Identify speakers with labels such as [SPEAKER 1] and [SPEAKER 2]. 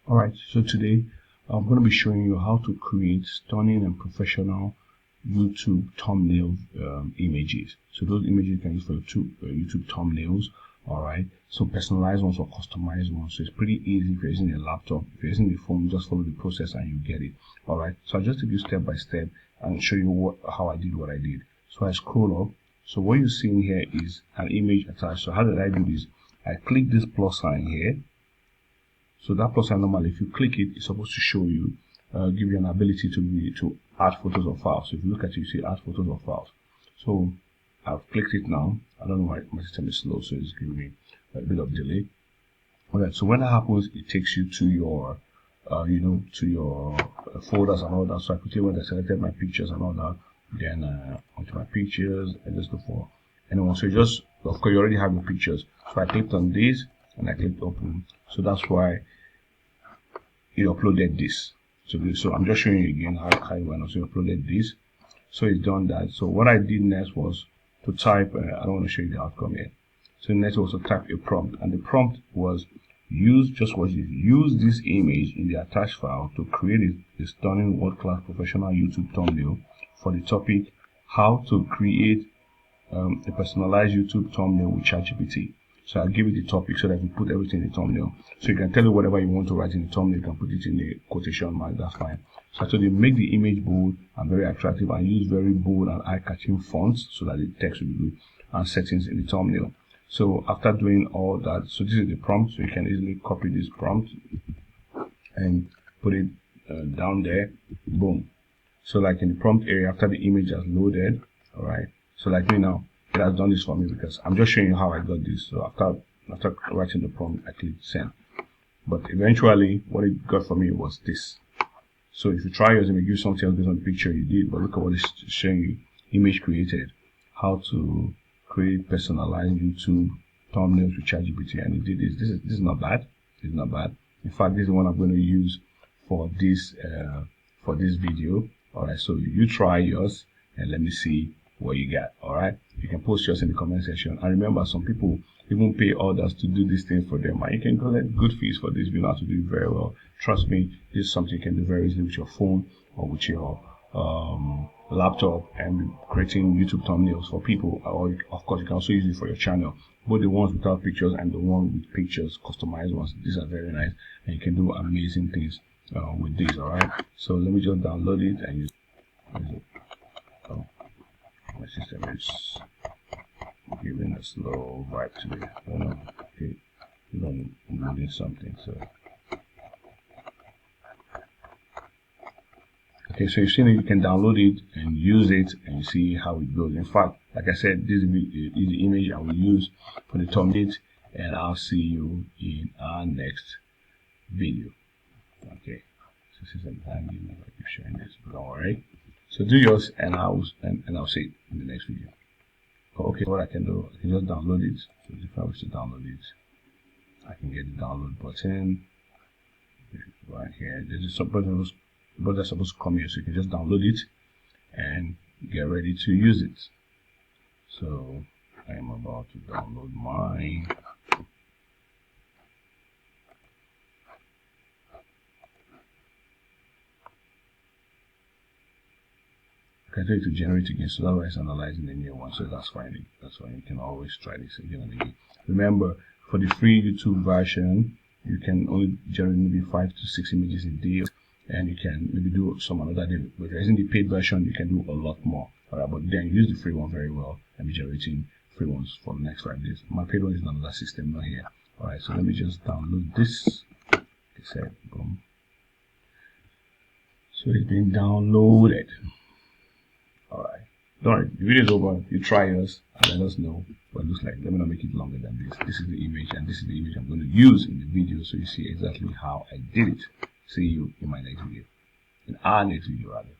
[SPEAKER 1] Alright, so today I'm going to be showing you how to create stunning and professional YouTube thumbnail images. So those images you can use for YouTube thumbnails. Alright, so personalized ones or customized ones. So it's pretty easy if you're using a laptop. If you're using the phone, just follow the process and you get it. Alright, so I'll just take you step by step and show you how I did what I did. So I scroll up. So what you're seeing here is an image attached. So how did I do this? I click this plus sign here. So that plus sign, normally if you click it, it's supposed to show you, give you an ability to add photos or files. So if you look at it, you see add photos or files. So I've clicked it now. I don't know why my system is slow, so it's giving me a bit of delay. Alright, so when that happens, it takes you to your, to your folders and all that. So I put it when I selected my pictures and all that. Then onto my pictures, I just look for anyone. So you just, of course, you already have your pictures. So I clicked on this and I clicked open. So that's why it uploaded this. So I'm just showing you again how it went. So you uploaded this. So it's done that. So what I did next was to type. I don't want to show you the outcome yet. So next was to type a prompt, and the prompt was use this image in the attached file to create a stunning world-class professional YouTube thumbnail for the topic how to create a personalized YouTube thumbnail with ChatGPT. So I'll give it the topic so that you put everything in the thumbnail. So you can tell it whatever you want to write in the thumbnail. You can put it in the quotation mark. That's fine. So I told you make the image bold and very attractive, and use very bold and eye-catching fonts so that the text will be good, and settings in the thumbnail. So after doing all that, so this is the prompt. So you can easily copy this prompt and put it down there. Boom. So like in the prompt area, after the image has loaded, all right. So like me now, it has done this for me because I'm just showing you how I got this. So after writing the prompt, I clicked send. But eventually, what it got for me was this. So if you try yours, it may give something else based on the picture you did. But look at what it's showing you: image created, how to create personalized YouTube thumbnails with ChatGPT, and it did this. This is not bad. It's not bad. In fact, this is the one I'm going to use for this video. All right. So you try yours and let me see what you got. All right, you can post yours in the comment section. And remember, some people even pay others to do these things for them, and you can collect good fees for this if you know how to do it very well. Trust me, this is something you can do very easily with your phone or with your laptop, and creating YouTube thumbnails for people. Or of course, you can also use it for your channel, both the ones without pictures and the ones with pictures, customized ones. These are very nice, and you can do amazing things with these. All right, so let me just download it and use it. Oh, my system is giving a slow vibe today. I don't know. Okay, I'm doing something. So okay, so you see that you can download it and use it and see how it goes. In fact, like I said, this is the image I will use for the thumbnail, and I'll see you in our next video. Okay, so since I'm hanging, I keep showing this, but don't worry. So do yours, and I'll see it in the next video. Okay, what I can do, I can just download it. So if I wish to download it, I can get the download button right here. There's a button that's supposed to come here, so you can just download it and get ready to use it. So I am about to download mine. I can tell you to generate again, so that way it's analyzing the new one, so that's fine. That's why you can always try this again and again. Remember, for the free YouTube version, you can only generate maybe 5 to 6 images a day, and you can maybe do some another day. But if you're using the paid version, you can do a lot more. Alright, but then use the free one very well and be generating free ones for the next 5 days. My paid one is in another system, not here. Alright, so let me just download this. Like I said, boom. So it's been downloaded. Alright, don't worry, the video is over. You try yours and let us know what it looks like. Let me not make it longer than this. This is the image, and this is the image I'm going to use in the video, so you see exactly how I did it. See you in my next video, in our next video rather.